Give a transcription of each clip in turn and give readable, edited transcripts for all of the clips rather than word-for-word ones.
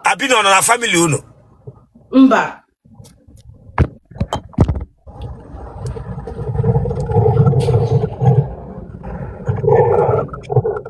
Abino na family unu. Mba.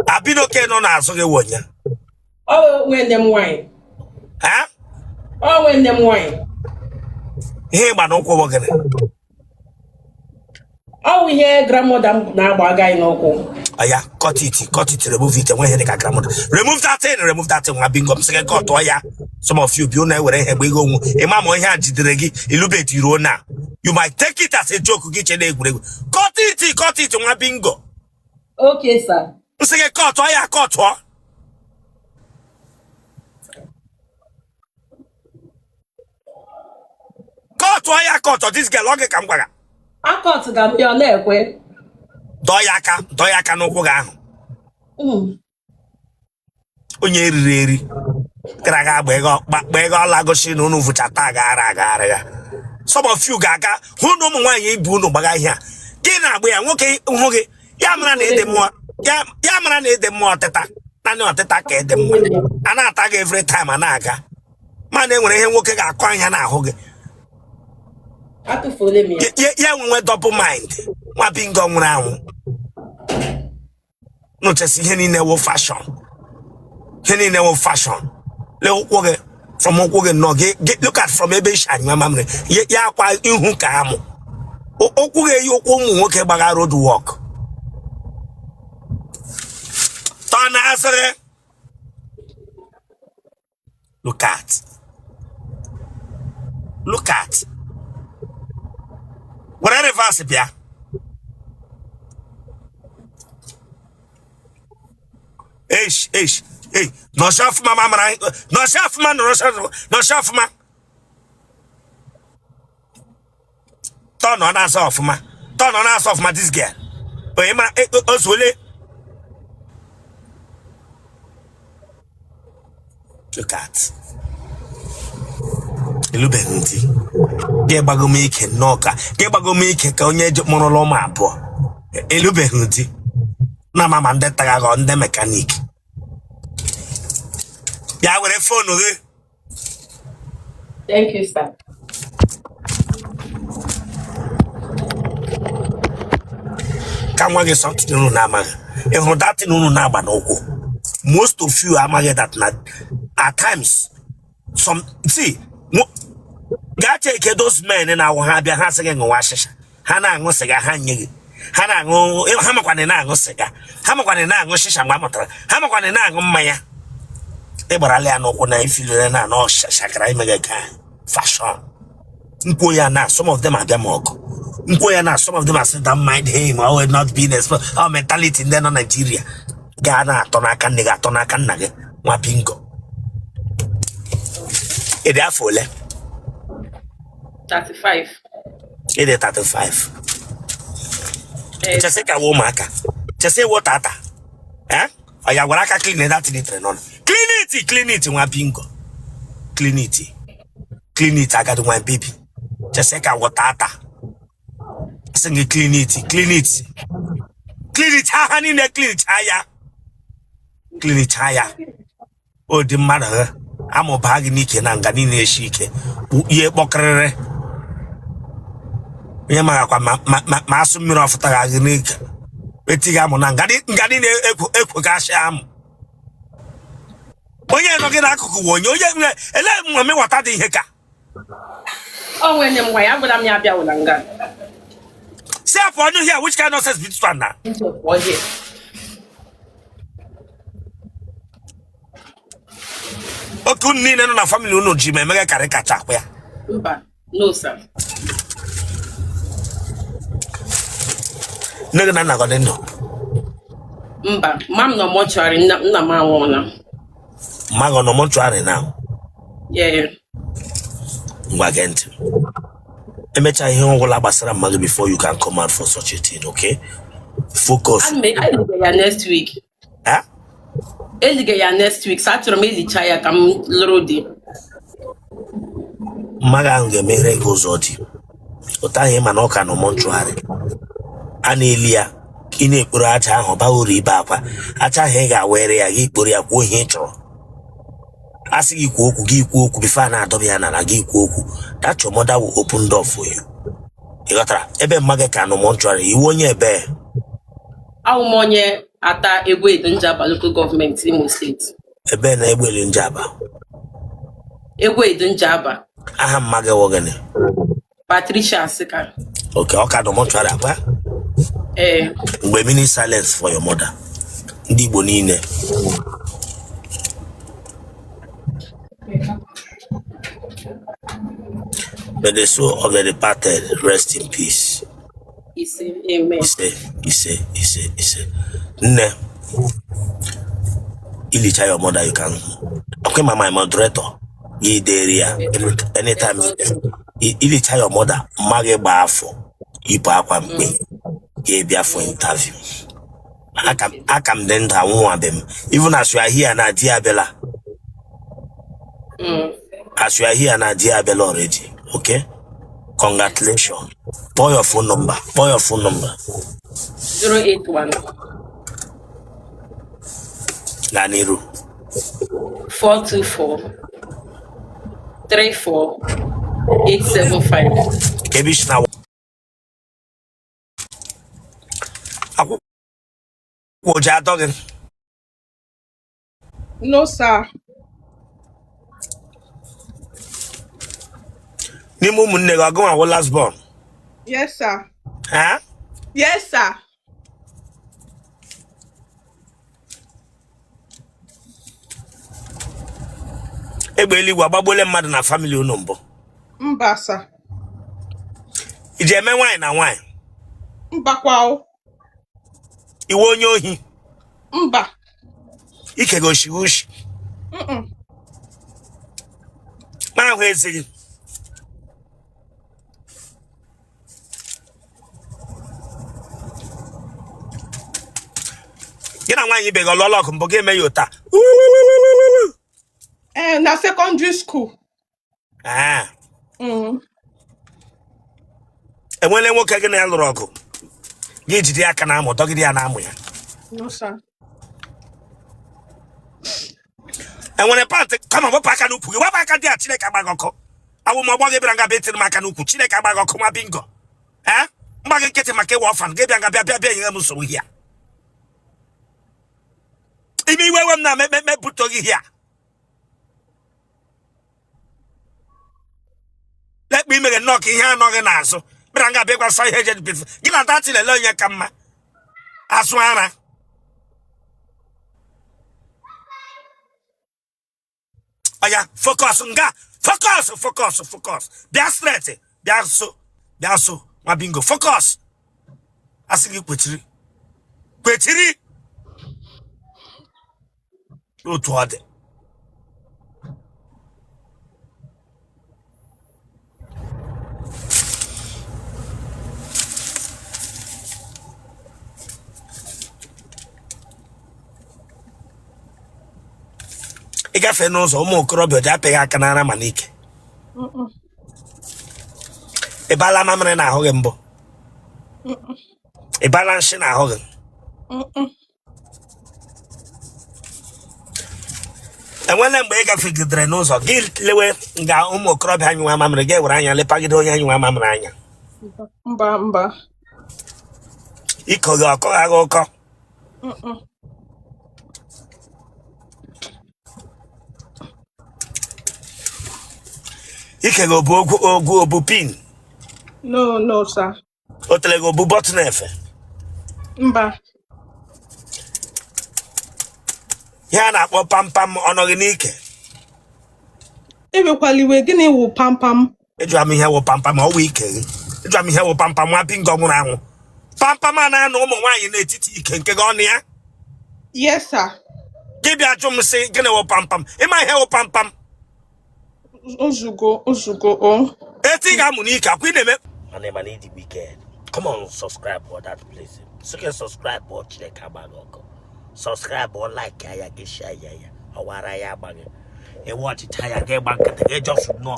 Abino ke no na aso ge wonya. Oh, when them wine. Ha? Oh, when them wine. He gba no kwo bogene. Oh, we hear grandmother na agbaga inoko. Aya, cut it, remove it, and when he grandmother. Remove that thing, I've been second cut oya. Some of you, you know where we go. A mama here, Jidragi, illuminate you now. You might take it as a joke, get your leg. Cut it, my bingo. Okay, sir. Second cut oya, cut what? Cut oya, cut this girl, okay, come back. I cut them your leg, we. Doyaka no kuga. Onye riri. Kraga bego lagoshi no vuchata gara. Some of you gaga, who no more ye bunu baga here. Gina we are okay, hoge. Yamra need them more. Yamra need them more teta. Nano attack them. An attack every time anaga. Man, when he working a coin and a hoge. I to follow me. Yeah, we went double mind. What been going round? No, just any never fashion. Any never fashion. Look from Okogan no get look at from a beach and your mammy. Ya quite in who come. Okuge you walk a road walk. Tana answer. Look at. Whatever verse, Bia. Hey, no chef, mama, no chef, man, no chef, man. Turn on us off, ma. Turn on us off, ma, this girl. But Emma, Oswille. Look at. Elubenti. Gebago make noka. Gebago make a conye monoloma po. Elubenti. Na mama ndeta ga on the mechanic. Ya were phone okay? Thank you, sir. Come on, get something no na ma. E ho that no na ba no ko. Most of you are that na at times some see ga take those men in our habia ha sege nwa shisha. Ha na anwo sega ha nyegi. Ha na anwo ha makwane na anwo sega. Ha makwane na anwo shisha ngwa motara. Ha makwane na anwo mmanya. Ebarale anoko na ifile na no shakara imega ka fashion. Nko ya na some of them are demok. Nko ya na some of them are said that mind him or will not be this our mentality in there no Nigeria. Ghana tonaka nega tonaka nage nwa pingo. E dey afole 35. E dey 35. Just say ka wo maka. Just say what ata. Eh? Oya gwara ka clean that litre no. Clean it nwa pingo. Clean it I got one baby. Just say ka what ata. Sing clean it. Ha hani ne clean it haya. Clean it haya. Oh the mother. I'm a bag nike na ngani ne shike. Ye bokrere. Ye ma kwa ma asu mmiri ofuta ga nika. Betiga mo na ngani ne ekwo ga sham. Onye no gi na akuku wonye onye ele mo me wata de ihe ka. Oh, when them why abula mi abia ulanga. Say for no here which kind of nonsense be this one now? Okay, ni na family no ji me mega kare kacha kwa ya. No sir. Nega na go den no. Mba, mam no mortuary na ma wona. Mago no mortuary now. Yeah. Mbagent. Emecha ihe onwula gbasara mmadụ before you can come out for such a thing, okay? Focus. I will next week. Huh? Next week. Saturday me chaya kam lorodi. Maga ngemere gozodi. Otahe manoka no mortuary. Anelia ine ekpuru aja ahụ ba ori ibe akwa. Acha he ga were ya ikpuru ya kwuo ihe chọrọ. Asking you kwoku, gi kwoku, before na adobiana na gi kwoku. That your mother will open door for you. You got that? Ebe mage kano montrari, you won't ebe. How money ata Egwe Njaba local government in Imo State? Ebe na Egwe Njaba. Egwe Njaba. Aha mage wogene. Patricia Asika. Okay, okay, no montrari akwa. We mean silence for your mother. Ndi Igbo niile. May the soul of the departed rest in peace. Amen. He say. Ne. Ilicha your mother, you can. Okay, my moderator. Ye area. Anytime. Ilicha your mother. Mage bafo. Ipa akwa mpe. Ye bia for interview. I can then one them. Even as you are here now, dear Bella. As you are here now, dear Bella already. Okay? Congratulations. Pour your phone number. 081 Laniru 424 34875. Kebishna. No, sir. Nimu munega go and last born. Yes, sir. Huh? Yes, sir. Ebeli wa babole mmadụ na family unombo. Mba, sir. Ije eme wine na wine. Mba kwao. Iwe onye ohi. Mba. Ike goshi ushi. Ma ahụ ezighi. Gina nwanyi be go lolo kumbo ge me yota. Na secondary school. Enwele nwoke gị na lụrụ ọgụ. Gị jide aka na amụ dọgide ya na amụ ya. No, sir. Enwele pant kama wepụ aka n'ukwu gị. Wepụ aka dị a Chineke agbagọkọ. Awụ ma ọgbọ gị bịara nga betiri m aka n'ukwu. Chineke agbagọkọ ma bingo. Mgba gị nkịtị maka ịwa ọfan. Gị bịa nga bịa nyere m nsogbu hịa. Ime iwe m na mepụta gị hịa. Let me make a knock in here, knock in aso. But I'm going to be a side hedge. Give a that in a lonya come. Aswana. Oh, yeah, focus on God. Focus. They are straight. They are so. My bingo. Focus. I see you, Quetiri. Go toward it. Igafe n'ụzọ ụmụ okorobịa ji apịghị aka n'ara ma n'ike. Ịbala mamịrị na ahụ gị mbụ. Ịbala nshi na ahụ gị. Enwele mgbe ị gafegidere n'ụzọ gị lewe nga ụmụ okorobịa anyụwa mamịrị gị were anya lepagide onye anyụwa mamịrị anya. Mba. Iko gị ọkọ agha ụkọ. Ike go obu pin. No, sir. Otele go obu button efe. Mba. Ya na akpọ pam ọnọghị n'ike. Ebekwaliwe gịnị wụ pam. Eju am ihe wụ pam ọwụ ike gị. Eju am ihe wụ pam nwa pingo nwụrụ anwụ. Pam a na-anụ ụmụ nwaanyị n'etiti ike nke gị ọnụ ya. Yes, sir. Gị bịa jụ m sị gịnị wụ pam. Ịma ihe wụ pam. Ozugo. Eti ga-amụ n'ike akwụ ị na-eme. Mana ịdị wicked. Come on, subscribe for that place. So can subscribe or Chineke agbagọkọ. Subscribe or like ya get share ya. Ọwara ya agbagọ. E watch it ya get back. You just know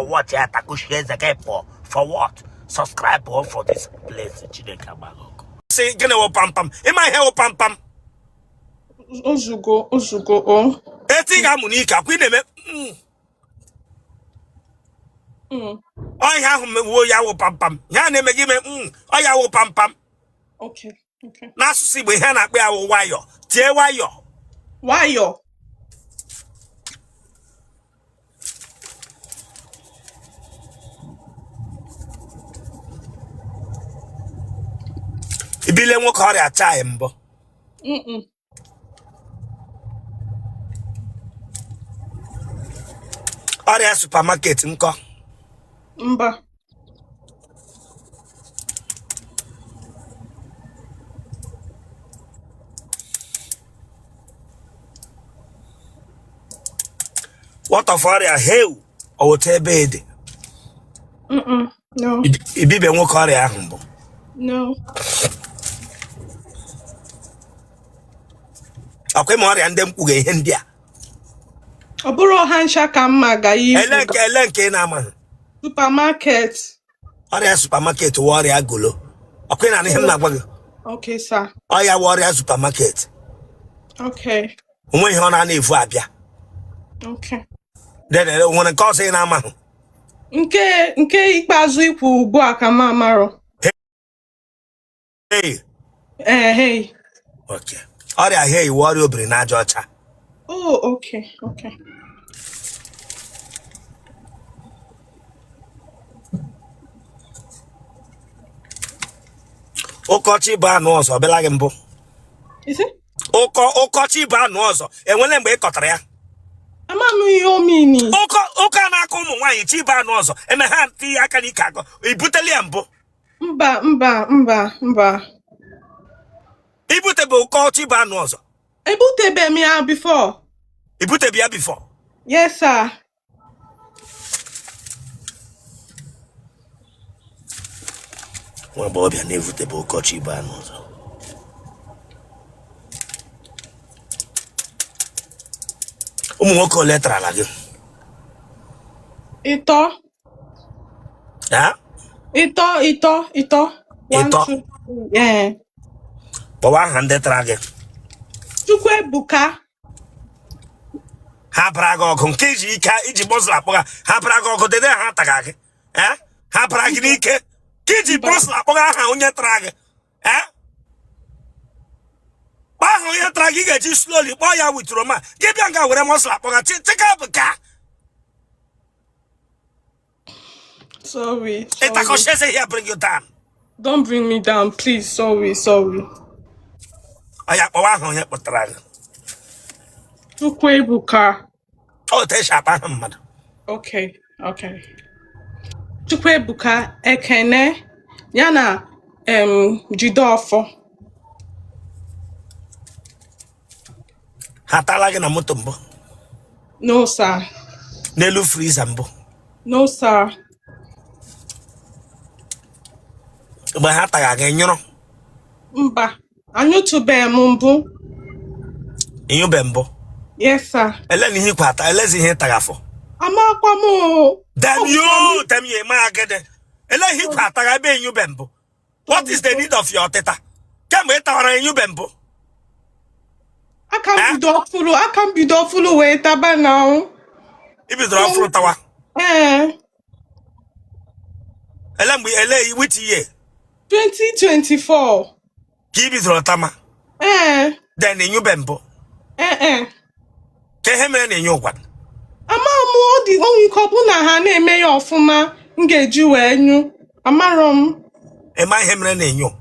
what ya taku share the game for what? Subscribe or for this place Chineke agbagọkọ. Say gịnị wụ pam. Ịma ihe wụ pam. Ozugo, oh. Eti ga munika kwineme. Oya hu me wo ya wo pam pam. Ya na emegi me oya wo pam pam. Okay. Na asusu Igbo ihe na akpe ya wo wayo. Tie wayo. Wayo. Ibile nwoke ọrịa chai mbọ. Ọrịa supermarket nkọ. Mba. What of ọrịa heu owote ebe ede? No. Ibibe nwoke ọrịa ahụ mbọ. No. Akwe ma ọrịa ndị mkpuga ihe ndị a. Ọ bụrụ ọha ncha ka mma ga yi. Ele nke na ama. Supermarket. Ọrịa supermarket wụ ọrịa golo. Akwe na ihe m na-agwa gị. Okay, sir. Ọya wụ ọrịa supermarket. Okay. Onwe ihe ọ na-efu abịa. Okay. Dede nwere nke ọsọ ị na-ama hụ. Nke ikpeazụ ikwu ugbu a ka m amarọ. Hey. Hey. Okay. Ọrịa hey wụ ọrịa obiri n'aja ọcha. Oh, okay. Ụkọchị bụ anụ ọzọ ọbịala gị mbụ. Isi? Ụkọchị bụ anụ ọzọ enwele mgbe ị kọtara ya. Amanụ ihe omini. Ụka na-akọ ụmụ nwaanyị chi bụ anụ ọzọ eme ha ntị aka n'ike akọ ibuteli ya mbụ. Mba. Ibute bụ ụkọchị bụ anụ ọzọ. Ebutebe m ya before. Ibutebe ya before. Yes, sir. Nwa agbọghọbịa na-evute bụ ụkọchị bụ anụ ọzọ. Ụmụ nwoke ole tarala gị? Ito. Ya? Ito. Ito. Yeah. Kpọwa aha ndị tara gị. Chukwuebuka. Ha bara gị ọgụ nke iji bọzụl akpọga ha bara gị ọgụ dede ha taga gị. Ha bara gị n'ike ka iji bọzụl akpọga aha onye tara gị. Kpọọ aha onye tara gị ga-eji slowly kpọọ ya with Roma gị bịa nga were mọsụl akpọga Chikabuka. Sorry. Itakoshe here bring you down. Don't bring me down, please. Sorry. Oya kpọwa aha onye kpọtara gị. Chukwuebuka. O te shapa aha mmadụ. Okay. Chukwuebuka Ekene yana Jideofor. Ha tala gị na moto mbụ. No, sir. N'elu friza mbụ. No, sir. Mgbe ha taga gị nyụrụ. Mba. Anyụtụbeghị m mbụ. Inyụbe mbụ. Yes, sir. Ele na ihe kwata, elezi ihe taga afọ. Amakwa m. Dem ye ma agede. Ele ihe kwata ga ebe inyụbe mbụ. What is the need of your teta? Kemgbe ị tawara inyụbe mbụ. Aka m bido ọfụlụ wee taba na. Ibidoro ọfụrụ tawa. Ele which year? 2024. Ka ibidoro tama. Then inyụbe mbụ. Ka ihe mere na enye ụgwa. Ama m ọ dị onwe ike ọ bụ na ha na-eme ya ọfụma m ga-eji wee nyụ. Amarọ m. Ema ihe mere na enyo.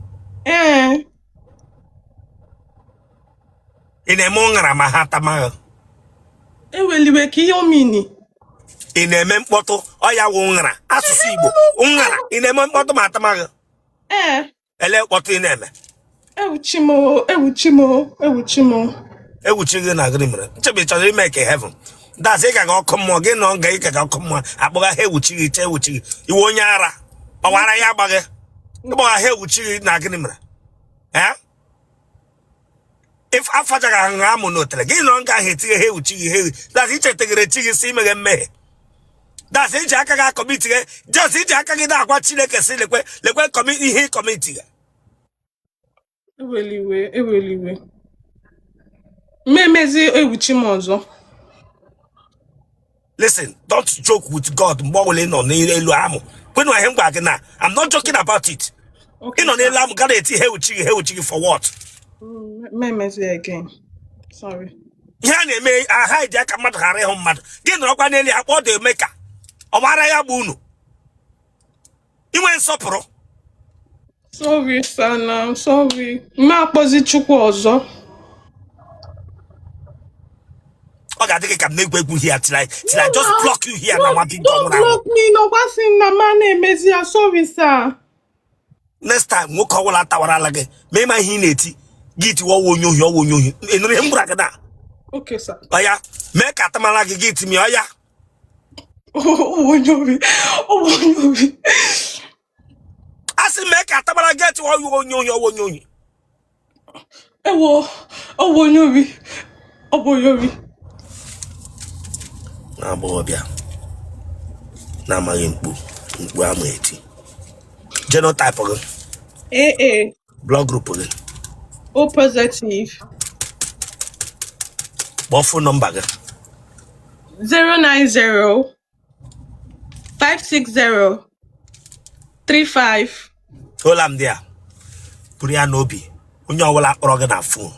Ị na-eme ụṅara ma ha tamaghị. Eweliwe ka ihe omini. Ị na-eme mkpọtụ ọya wụ ụṅara asụsụ Igbo ụṅara ị na-eme mkpọtụ ma atamaghị. Ele mkpọtụ ị na-eme. Ewuchi m. Ewuchi gị na gịnị mere? Nchebe chọrọ ime ka heaven. That's ịka ga ọkụ mmụọ gị nọ nga ịka ga ọkụ mmụọ akpọga ha ewuchi gị ewuchi gị iwe onye ara ọwara ya agbaghị ịkpọga ha ewuchi gị na gịnị mere? If afajaga ha amụ n'otele gị nọ nga ahụ etinye ha ewuchi gị that's ichetegere chi gị si imeghe mmehie. That's iji aka gị akọmiti gị just iji aka gị na-agwa Chineke si lekwe ihe kọmiti gị. Eweliwe. Memezi ewuchi m ọzọ. Listen, don't joke with God. I'm not joking about it. Okay. For what? Memezi again. Sorry. I hide I can't mad. Get no one nearly what they make. Omara bunu. You went supper. Sorry, Sana. Sorry. Ma Chukwu ọzọ. Okay, I think I can make Gwegwegwe here till I just block you here. Don't block me. No, what's in the man Emezi? Sorry, sir. Next time, we'll call out our lage. May my hineti. Get you all you. In the Okay, sir. Oh yeah, make a tamalagi get me. Oh yeah. Oh, no. I say make a tamalagi get you all you. Oh, Na Bia. Na Marimpu. Gwameti. Genotype again. AA. Blog group again. O positive. What phone number again? 090 560 35. Hold am there. Puria Nobi. Unya wala organ na phone.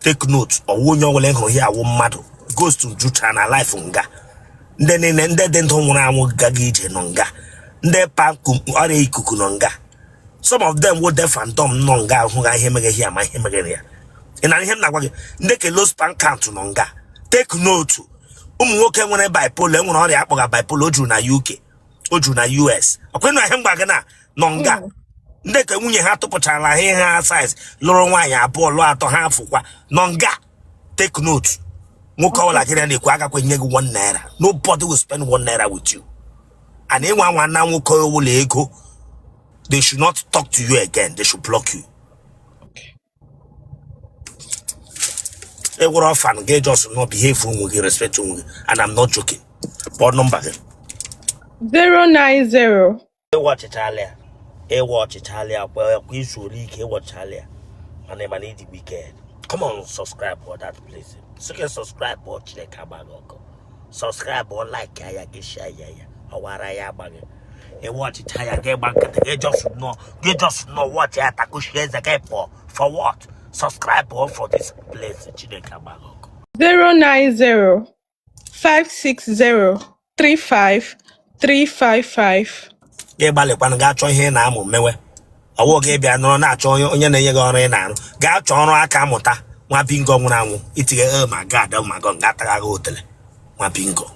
Take note or unya wala ho here wo mado. Goes to Juchana life nga. Nde don't wanna gagije nonga. Nde pankum are ikuku nonga. Some of them would deaf and dumb nonga who I him here my him again. And I him na wage. Ndeke low span count nonga. Take note. Woke when I bipolar when all the apple bipolar oju na UK. Oju na US. Okwenu ahim bagana nonga. Ndeke nwunye ha tụpụchara ihe ha size lụrụ nwaanyị abụọ lụọ atọ ha afụkwa nonga. Take note. Nwoke ọbụla gị na-ekwu agakwa nye gị 1 naira. Nobody will spend 1 naira with you. And ịnwa nwa na nwoke ọbụla ego, they should not talk to you again. They should block you. We're off and get just not behave with respect to me. And I'm not joking. What number? 090 Watch Italia. Watch Italia. Well, we should watch Italia. And I need the weekend. Come on, subscribe for that place. So you can subscribe, watch the Kabago. Subscribe or like, I get share. Or what I am. Watch Italia. Get back. They just know what I share the for what? Subscribe for this place. 090 560 35 355. Yeah, Balik got your hand. I'm mewe. I will give you no natural onye na yego ore na. Ga chọrọ aka amụta. Nwa bingo nwụrụ anwụ. Itige oh my god, gata ga hotel. Nwa bingo.